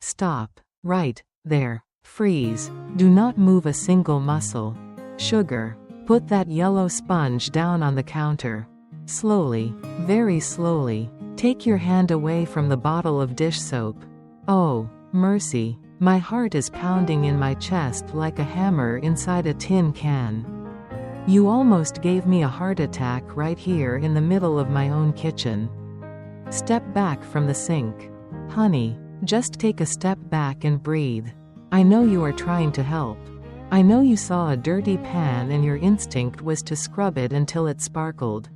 Stop. Right there. Freeze. Do not move a single muscle. Sugar. Put that yellow sponge down on the counter. Slowly, very slowly, take your hand away from the bottle of dish soap. Oh, mercy. My heart is pounding in my chest like a hammer inside a tin can. You almost gave me a heart attack right here in the middle of my own kitchen. Step back from the sink. Honey, just take a step back and breathe. I know you are trying to help. I know you saw a dirty pan and your instinct was to scrub it until it sparkled.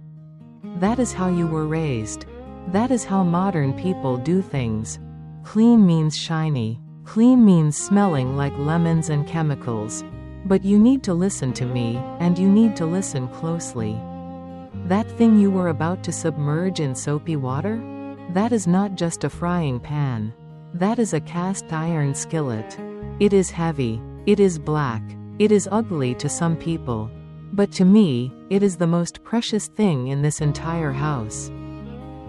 That is how you were raised. That is how modern people do things. Clean means shiny. Clean means smelling like lemons and chemicals. But you need to listen to me, and you need to listen closely. That thing you were about to submerge in soapy water? That is not just a frying pan. That is a cast iron skillet. It is heavy. It is black. It is ugly to some people. But to me, it is the most precious thing in this entire house.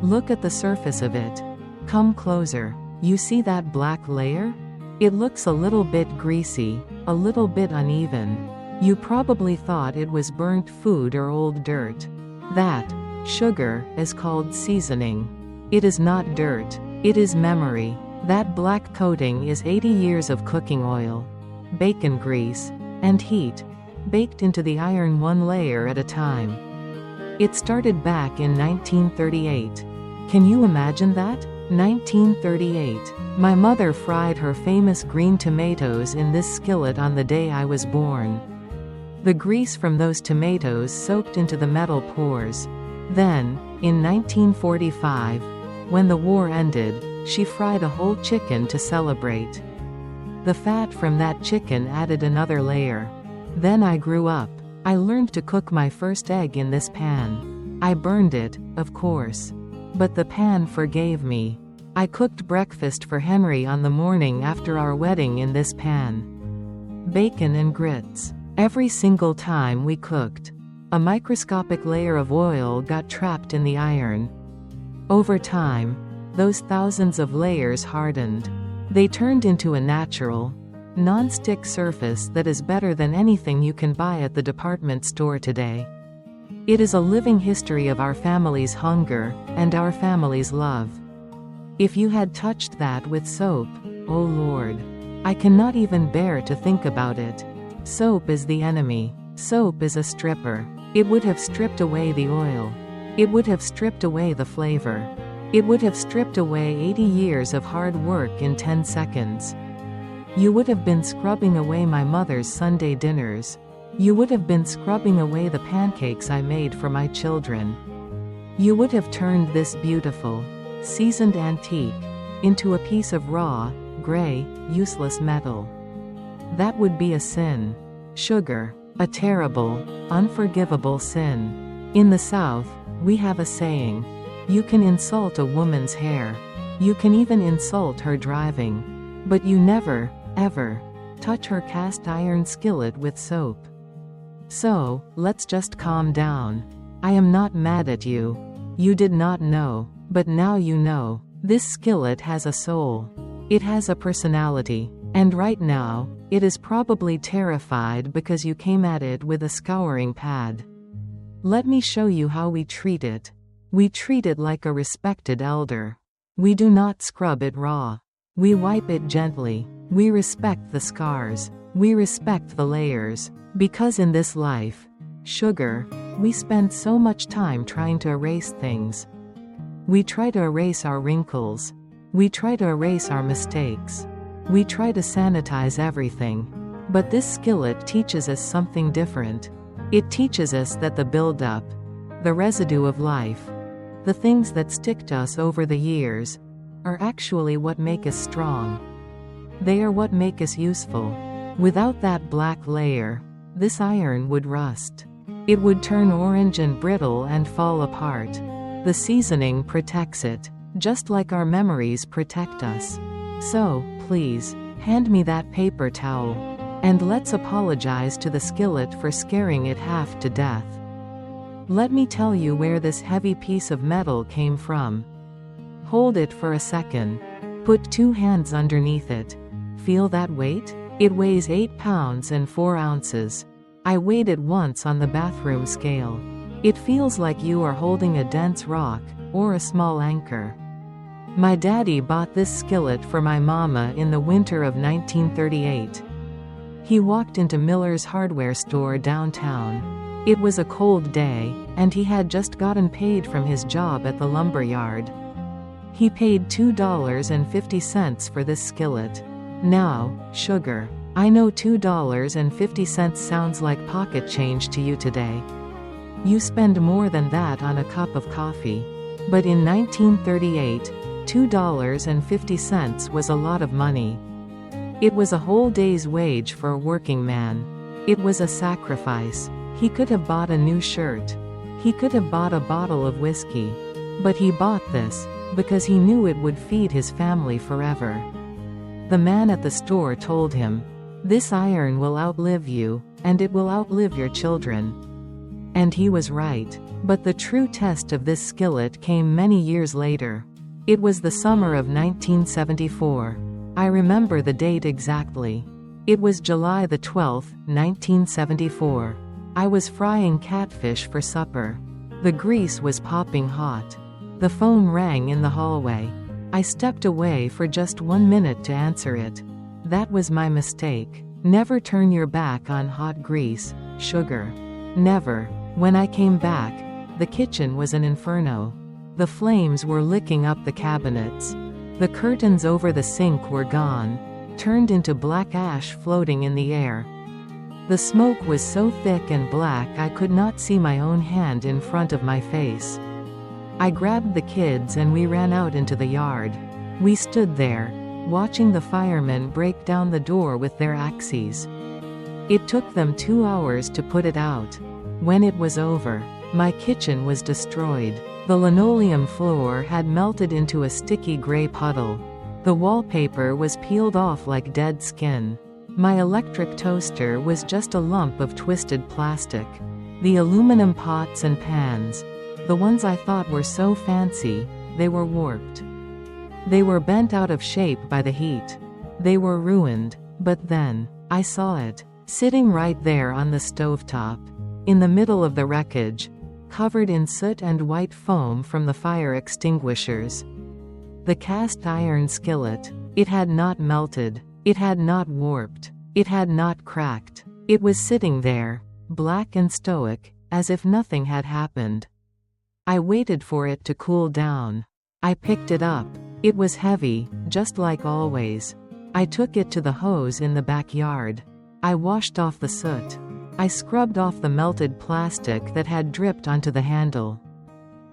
Look at the surface of it. Come closer. You see that black layer? It looks a little bit greasy, a little bit uneven. You probably thought it was burnt food or old dirt. That, sugar, is called seasoning. It is not dirt. It is memory. That black coating is 80 years of cooking oil, bacon grease, and heat, baked into the iron one layer at a time. It started back in 1938. Can you imagine that? 1938. My mother fried her famous green tomatoes in this skillet on the day I was born. The grease from those tomatoes soaked into the metal pores. Then, in 1945, when the war ended, she fried a whole chicken to celebrate. The fat from that chicken added another layer. Then I grew up. I learned to cook my first egg in this pan. I burned it, of course. But the pan forgave me. I cooked breakfast for Henry on the morning after our wedding in this pan. Bacon and grits. Every single time we cooked, a microscopic layer of oil got trapped in the iron. Over time, those thousands of layers hardened. They turned into a natural, non-stick surface that is better than anything you can buy at the department store today. It is a living history of our family's hunger, and our family's love. If you had touched that with soap, oh Lord, I cannot even bear to think about it. Soap is the enemy. Soap is a stripper. It would have stripped away the oil. It would have stripped away the flavor. It would have stripped away 80 years of hard work in 10 seconds. You would have been scrubbing away my mother's Sunday dinners. You would have been scrubbing away the pancakes I made for my children. You would have turned this beautiful, seasoned antique into a piece of raw, gray, useless metal. That would be a sin. Sugar. A terrible, unforgivable sin. In the South, we have a saying. You can insult a woman's hair. You can even insult her driving. But you never, ever, touch her cast iron skillet with soap. So, let's just calm down. I am not mad at you. You did not know, but now you know. This skillet has a soul. It has a personality. And right now, it is probably terrified because you came at it with a scouring pad. Let me show you how we treat it. We treat it like a respected elder. We do not scrub it raw. We wipe it gently. We respect the scars. We respect the layers. Because in this life, sugar, we spend so much time trying to erase things. We try to erase our wrinkles. We try to erase our mistakes. We try to sanitize everything. But this skillet teaches us something different. It teaches us that the buildup, the residue of life, the things that stick to us over the years, are actually what make us strong. They are what make us useful. Without that black layer, this iron would rust. It would turn orange and brittle and fall apart. The seasoning protects it, just like our memories protect us. So, please, hand me that paper towel. And let's apologize to the skillet for scaring it half to death. Let me tell you where this heavy piece of metal came from. Hold it for a second. Put 2 hands underneath it. Feel that weight? It weighs 8 pounds and 4 ounces. I weighed it once on the bathroom scale. It feels like you are holding a dense rock, or a small anchor. My daddy bought this skillet for my mama in the winter of 1938. He walked into Miller's hardware store downtown. It was a cold day, and he had just gotten paid from his job at the lumber yard. He paid $2.50 for this skillet. Now, sugar. I know $2.50 sounds like pocket change to you today. You spend more than that on a cup of coffee. But in 1938, $2.50 was a lot of money. It was a whole day's wage for a working man. It was a sacrifice. He could have bought a new shirt. He could have bought a bottle of whiskey. But he bought this, because he knew it would feed his family forever. The man at the store told him, "This iron will outlive you, and it will outlive your children." And he was right. But the true test of this skillet came many years later. It was the summer of 1974. I remember the date exactly. It was July the 12th, 1974. I was frying catfish for supper. The grease was popping hot. The phone rang in the hallway. I stepped away for just 1 minute to answer it. That was my mistake. Never turn your back on hot grease, sugar. Never. When I came back, the kitchen was an inferno. The flames were licking up the cabinets. The curtains over the sink were gone, turned into black ash floating in the air. The smoke was so thick and black I could not see my own hand in front of my face. I grabbed the kids and we ran out into the yard. We stood there, watching the firemen break down the door with their axes. It took them 2 hours to put it out. When it was over, my kitchen was destroyed. The linoleum floor had melted into a sticky gray puddle. The wallpaper was peeled off like dead skin. My electric toaster was just a lump of twisted plastic. The aluminum pots and pans, the ones I thought were so fancy, they were warped. They were bent out of shape by the heat. They were ruined. But then, I saw it, sitting right there on the stovetop. In the middle of the wreckage, covered in soot and white foam from the fire extinguishers. The cast iron skillet. It had not melted. It had not warped. It had not cracked. It was sitting there, black and stoic, as if nothing had happened. I waited for it to cool down. I picked it up. It was heavy, just like always. I took it to the hose in the backyard. I washed off the soot. I scrubbed off the melted plastic that had dripped onto the handle.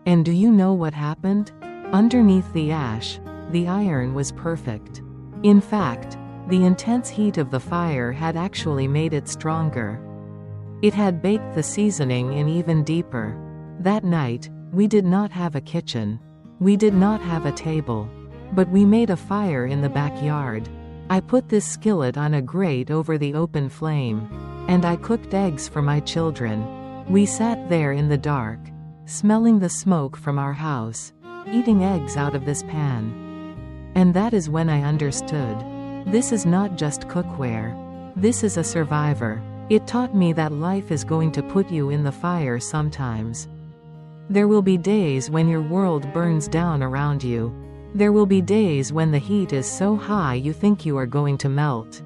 And do you know what happened? Underneath the ash, the iron was perfect. In fact, the intense heat of the fire had actually made it stronger. It had baked the seasoning in even deeper. That night, we did not have a kitchen. We did not have a table. But we made a fire in the backyard. I put this skillet on a grate over the open flame. And I cooked eggs for my children. We sat there in the dark, smelling the smoke from our house, eating eggs out of this pan. And that is when I understood. This is not just cookware. This is a survivor. It taught me that life is going to put you in the fire sometimes. There will be days when your world burns down around you. There will be days when the heat is so high you think you are going to melt.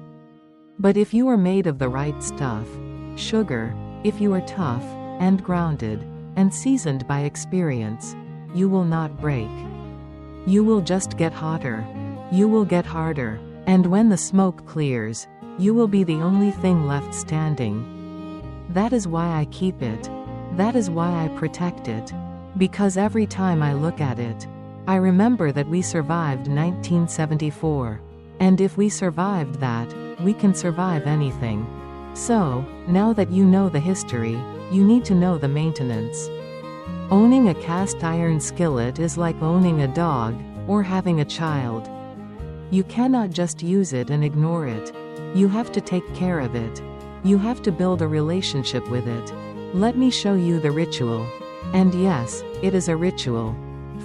But if you are made of the right stuff, sugar, if you are tough, and grounded, and seasoned by experience, you will not break. You will just get hotter. You will get harder. And when the smoke clears, you will be the only thing left standing. That is why I keep it. That is why I protect it. Because every time I look at it, I remember that we survived 1974. And if we survived that, we can survive anything. So, now that you know the history, you need to know the maintenance. Owning a cast iron skillet is like owning a dog, or having a child. You cannot just use it and ignore it. You have to take care of it. You have to build a relationship with it. Let me show you the ritual. And yes, it is a ritual.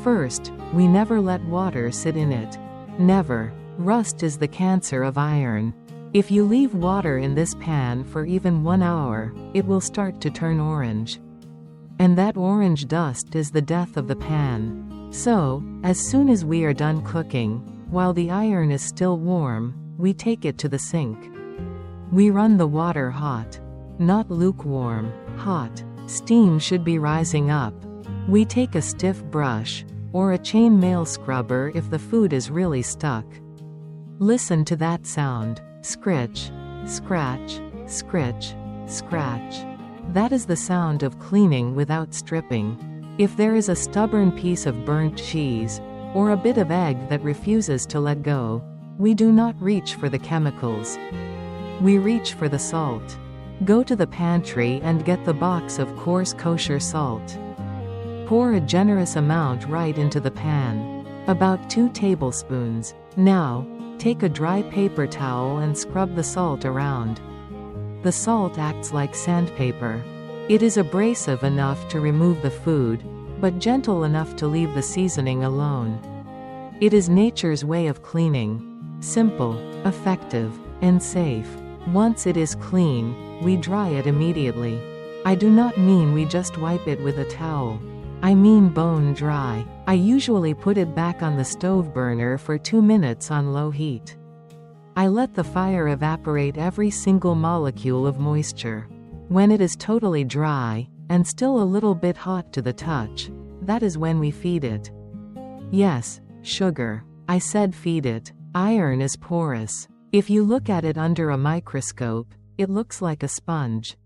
First, we never let water sit in it. Never. Rust is the cancer of iron. If you leave water in this pan for even 1 hour, it will start to turn orange. And that orange dust is the death of the pan. So, as soon as we are done cooking, while the iron is still warm, we take it to the sink. We run the water hot. Not lukewarm, hot. Steam should be rising up. We take a stiff brush, or a chain mail scrubber if the food is really stuck. Listen to that sound. Scritch, scratch, scritch, scratch. That is the sound of cleaning without stripping. If there is a stubborn piece of burnt cheese, or a bit of egg that refuses to let go, we do not reach for the chemicals. We reach for the salt. Go to the pantry and get the box of coarse kosher salt. Pour a generous amount right into the pan. About 2 tablespoons. Now, take a dry paper towel and scrub the salt around. The salt acts like sandpaper. It is abrasive enough to remove the food, but gentle enough to leave the seasoning alone. It is nature's way of cleaning. Simple, effective, and safe. Once it is clean, we dry it immediately. I do not mean we just wipe it with a towel. I mean bone dry. I usually put it back on the stove burner for 2 minutes on low heat. I let the fire evaporate every single molecule of moisture. When it is totally dry, and still a little bit hot to the touch, that is when we feed it. Yes, sugar. I said feed it. Iron is porous. If you look at it under a microscope, it looks like a sponge.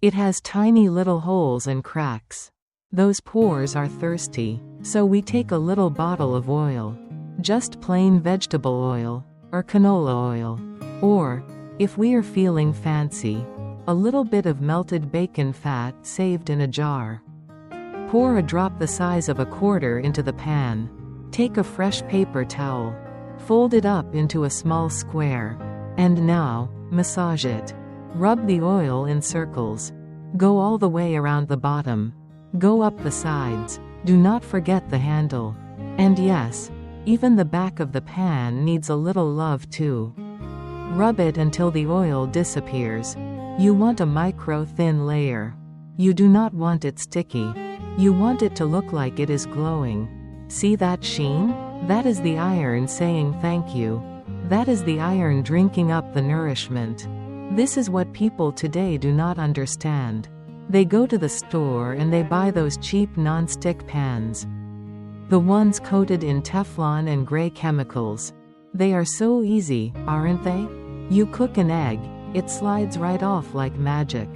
It has tiny little holes and cracks. Those pores are thirsty, so we take a little bottle of oil. Just plain vegetable oil, or canola oil. Or, if we are feeling fancy, a little bit of melted bacon fat saved in a jar. Pour a drop the size of a quarter into the pan. Take a fresh paper towel. Fold it up into a small square. And now, massage it. Rub the oil in circles. Go all the way around the bottom. Go up the sides. Do not forget the handle. And yes, even the back of the pan needs a little love too. Rub it until the oil disappears. You want a micro-thin layer. You do not want it sticky. You want it to look like it is glowing. See that sheen? That is the iron saying thank you. That is the iron drinking up the nourishment. This is what people today do not understand. They go to the store and they buy those cheap non-stick pans. The ones coated in Teflon and gray chemicals. They are so easy, aren't they? You cook an egg, it slides right off like magic.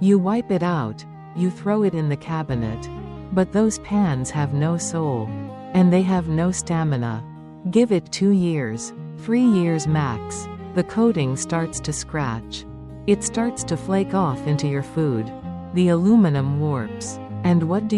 You wipe it out, you throw it in the cabinet. But those pans have no soul. And they have no stamina. Give it 2 years, 3 years max. The coating starts to scratch. It starts to flake off into your food. The aluminum warps. And what do?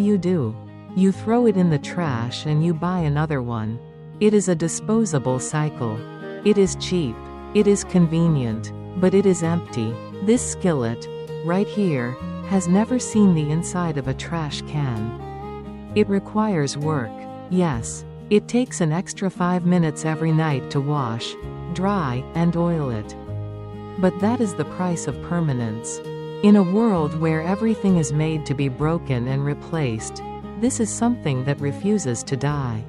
You throw it in the trash and you buy another one. It is a disposable cycle. It is cheap. It is convenient. But it is empty. This skillet, right here, has never seen the inside of a trash can. It requires work. Yes. It takes an extra 5 minutes every night to wash, dry, and oil it. But that is the price of permanence. In a world where everything is made to be broken and replaced, this is something that refuses to die.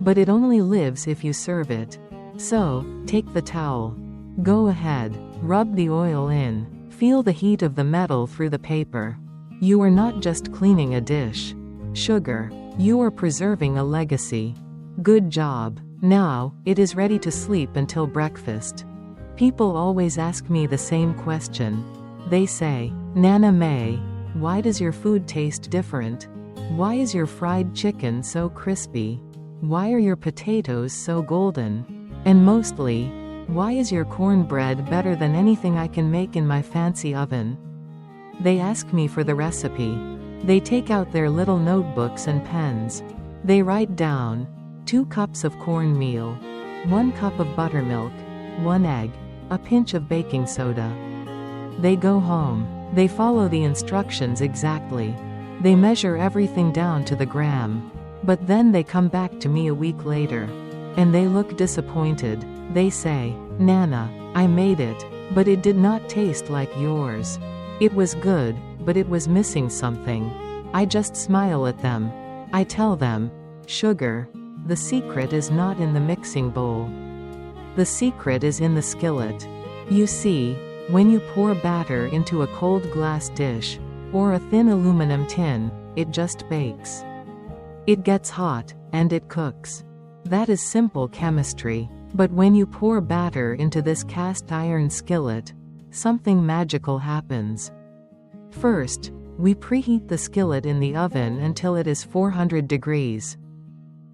But it only lives if you serve it. So, take the towel. Go ahead, rub the oil in. Feel the heat of the metal through the paper. You are not just cleaning a dish. Sugar. You are preserving a legacy. Good job. Now, it is ready to sleep until breakfast. People always ask me the same question. They say, Nana Mae, why does your food taste different? Why is your fried chicken so crispy? Why are your potatoes so golden? And mostly, why is your cornbread better than anything I can make in my fancy oven? They ask me for the recipe. They take out their little notebooks and pens. They write down 2 cups of cornmeal, 1 cup of buttermilk, 1 egg, a pinch of baking soda. They go home. They follow the instructions exactly. They measure everything down to the gram. But then they come back to me a week later. and they look disappointed. They say, "Nana, I made it, but it did not taste like yours. It was good, but it was missing something." I just smile at them. I tell them, "Sugar. The secret is not in the mixing bowl. The secret is in the skillet." You see, when you pour batter into a cold glass dish, or a thin aluminum tin, it just bakes. It gets hot, and it cooks. That is simple chemistry. But when you pour batter into this cast iron skillet, something magical happens. First, we preheat the skillet in the oven until it is 400 degrees.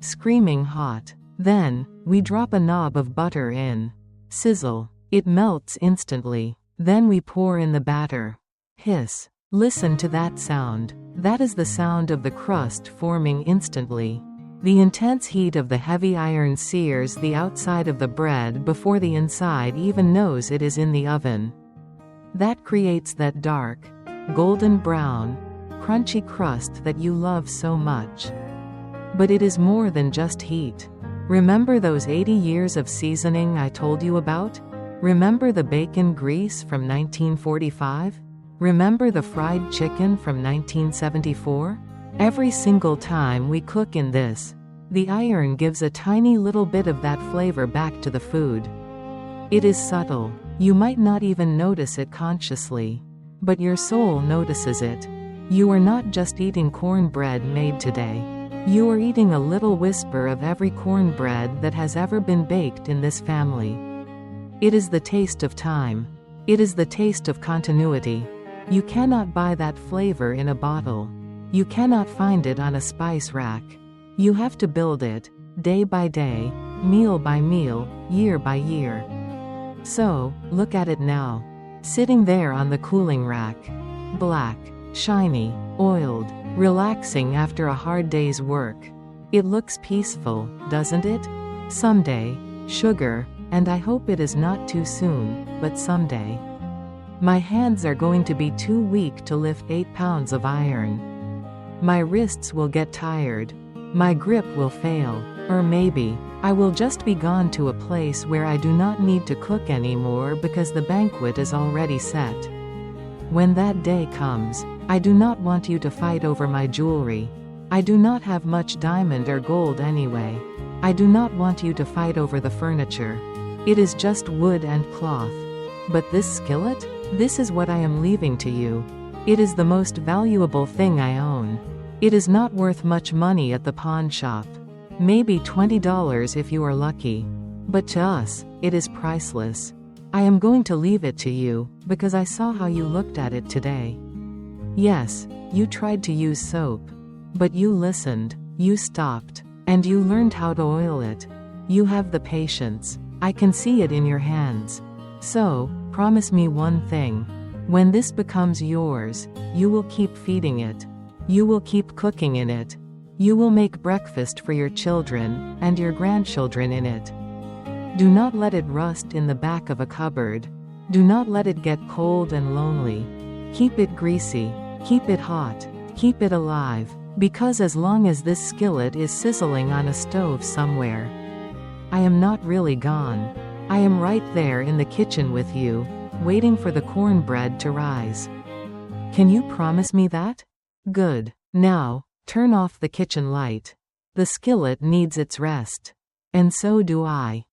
Screaming hot. Then, we drop a knob of butter in. Sizzle. It melts instantly. Then we pour in the batter. Hiss. Listen to that sound. That is the sound of the crust forming instantly. The intense heat of the heavy iron sears the outside of the bread before the inside even knows it is in the oven. That creates that dark, golden brown, crunchy crust that you love so much. But it is more than just heat. Remember those 80 years of seasoning I told you about? Remember the bacon grease from 1945? Remember the fried chicken from 1974? Every single time we cook in this, the iron gives a tiny little bit of that flavor back to the food. It is subtle. You might not even notice it consciously. But your soul notices it. You are not just eating cornbread made today. You are eating a little whisper of every cornbread that has ever been baked in this family. It is the taste of time. It is the taste of continuity. You cannot buy that flavor in a bottle. You cannot find it on a spice rack. You have to build it, day by day, meal by meal, year by year. So, look at it now. Sitting there on the cooling rack. Black, shiny, oiled, relaxing after a hard day's work. It looks peaceful, doesn't it? Someday, sugar, and I hope it is not too soon, but someday. My hands are going to be too weak to lift 8 pounds of iron. My wrists will get tired. My grip will fail. Or maybe, I will just be gone to a place where I do not need to cook anymore because the banquet is already set. When that day comes, I do not want you to fight over my jewelry. I do not have much diamond or gold anyway. I do not want you to fight over the furniture. It is just wood and cloth. But this skillet? This is what I am leaving to you. It is the most valuable thing I own. It is not worth much money at the pawn shop. Maybe $20 if you are lucky. But to us, it is priceless. I am going to leave it to you, because I saw how you looked at it today. Yes, you tried to use soap. But you listened, you stopped, and you learned how to oil it. You have the patience. I can see it in your hands. So, promise me one thing. When this becomes yours, you will keep feeding it. You will keep cooking in it. You will make breakfast for your children, and your grandchildren in it. Do not let it rust in the back of a cupboard. Do not let it get cold and lonely. Keep it greasy. Keep it hot. Keep it alive. Because as long as this skillet is sizzling on a stove somewhere, I am not really gone. I am right there in the kitchen with you, waiting for the cornbread to rise. Can you promise me that? Good. Now, turn off the kitchen light. The skillet needs its rest. And so do I.